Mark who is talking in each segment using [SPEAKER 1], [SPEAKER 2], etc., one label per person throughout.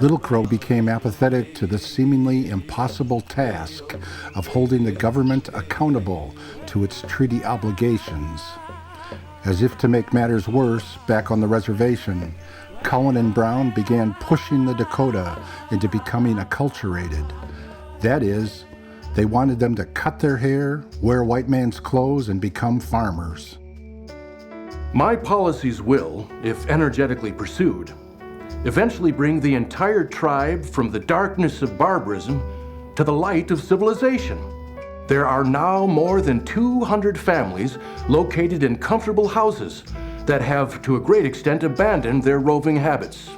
[SPEAKER 1] Little Crow became apathetic to the seemingly impossible task of holding the government accountable to its treaty obligations. As if to make matters worse, back on the reservation, Cullen and Brown began pushing the Dakota into becoming acculturated. That is, they wanted them to cut their hair, wear white man's clothes, and become farmers.
[SPEAKER 2] My policies will, if energetically pursued, eventually bring the entire tribe from the darkness of barbarism to the light of civilization. There are now more than 200 families located in comfortable houses that have, to a great extent, abandoned their roving habits.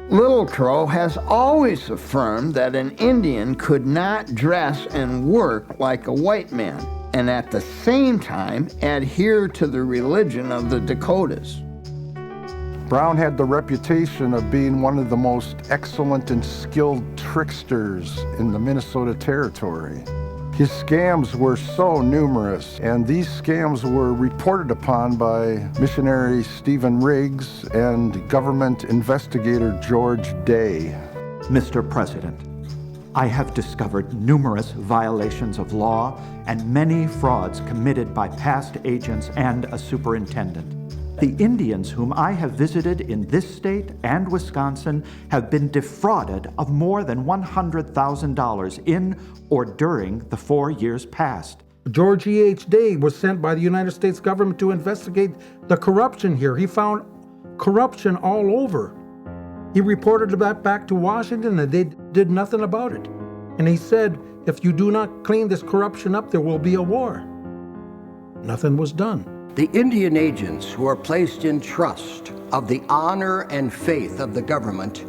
[SPEAKER 3] Little Crow has always affirmed that an Indian could not dress and work like a white man, and at the same time adhere to the religion of the Dakotas.
[SPEAKER 1] Brown had the reputation of being one of the most excellent and skilled tricksters in the Minnesota Territory. His scams were so numerous, and these scams were reported upon by missionary Stephen Riggs and government investigator George Day.
[SPEAKER 4] Mr. President, I have discovered numerous violations of law and many frauds committed by past agents and a superintendent. The Indians whom I have visited in this state and Wisconsin have been defrauded of more than $100,000 in or during the 4 years past.
[SPEAKER 5] George E.H. Day was sent by the United States government to investigate the corruption here. He found corruption all over. He reported that back to Washington, and they did nothing about it. And he said, if you do not clean this corruption up, there will be a war. Nothing was done.
[SPEAKER 6] The Indian agents who are placed in trust of the honor and faith of the government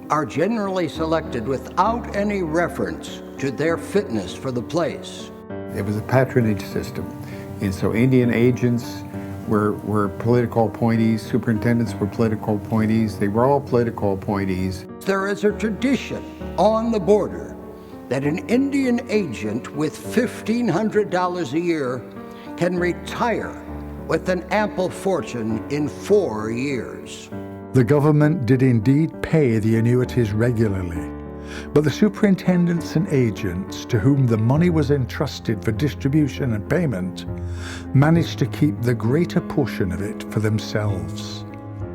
[SPEAKER 6] are generally selected without any reference to their fitness for the place.
[SPEAKER 7] It was a patronage system, and so Indian agents were political appointees, superintendents were political appointees, they were all political appointees.
[SPEAKER 6] There is a tradition on the border that an Indian agent with $1,500 a year can retire with an ample fortune in 4 years.
[SPEAKER 8] The government did indeed pay the annuities regularly, but the superintendents and agents to whom the money was entrusted for distribution and payment managed to keep the greater portion of it for themselves.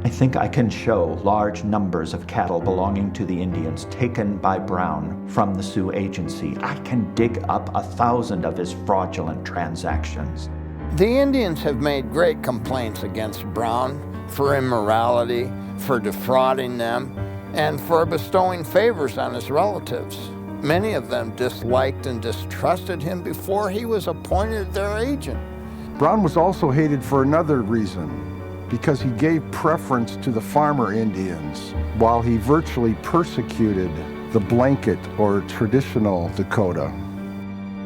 [SPEAKER 4] I think I can show large numbers of cattle belonging to the Indians taken by Brown from the Sioux Agency. I can dig up 1,000 of his fraudulent transactions.
[SPEAKER 3] The Indians have made great complaints against Brown for immorality, for defrauding them, and for bestowing favors on his relatives. Many of them disliked and distrusted him before he was appointed their agent.
[SPEAKER 1] Brown was also hated for another reason, because he gave preference to the farmer Indians, while he virtually persecuted the blanket or traditional Dakota.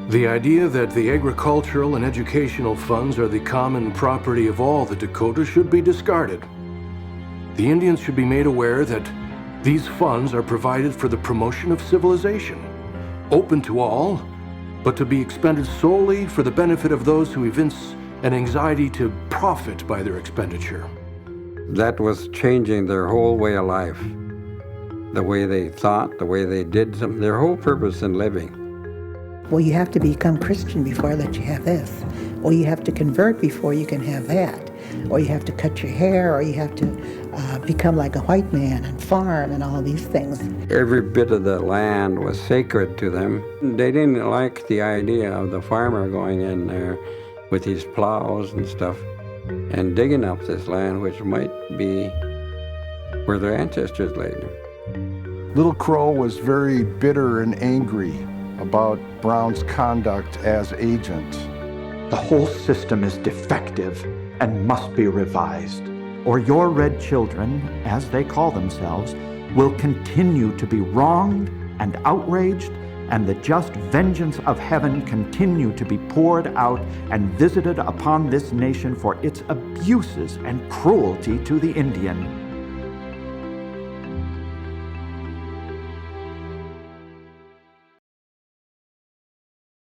[SPEAKER 2] The idea that the agricultural and educational funds are the common property of all the Dakota should be discarded. The Indians should be made aware that these funds are provided for the promotion of civilization, open to all, but to be expended solely for the benefit of those who evince an anxiety to profit by their expenditure.
[SPEAKER 9] That was changing their whole way of life, the way they thought, the way they did something, their whole purpose in living.
[SPEAKER 10] Well, you have to become Christian before I let you have this. Or you have to convert before you can have that. Or you have to cut your hair, or you have to become like a white man and farm and all these things.
[SPEAKER 9] Every bit of the land was sacred to them. They didn't like the idea of the farmer going in there with his plows and stuff and digging up this land, which might be where their ancestors laid them.
[SPEAKER 1] Little Crow was very bitter and angry about Brown's conduct as agent.
[SPEAKER 4] The whole system is defective and must be revised, or your red children, as they call themselves, will continue to be wronged and outraged, and the just vengeance of heaven continue to be poured out and visited upon this nation for its abuses and cruelty to the Indian.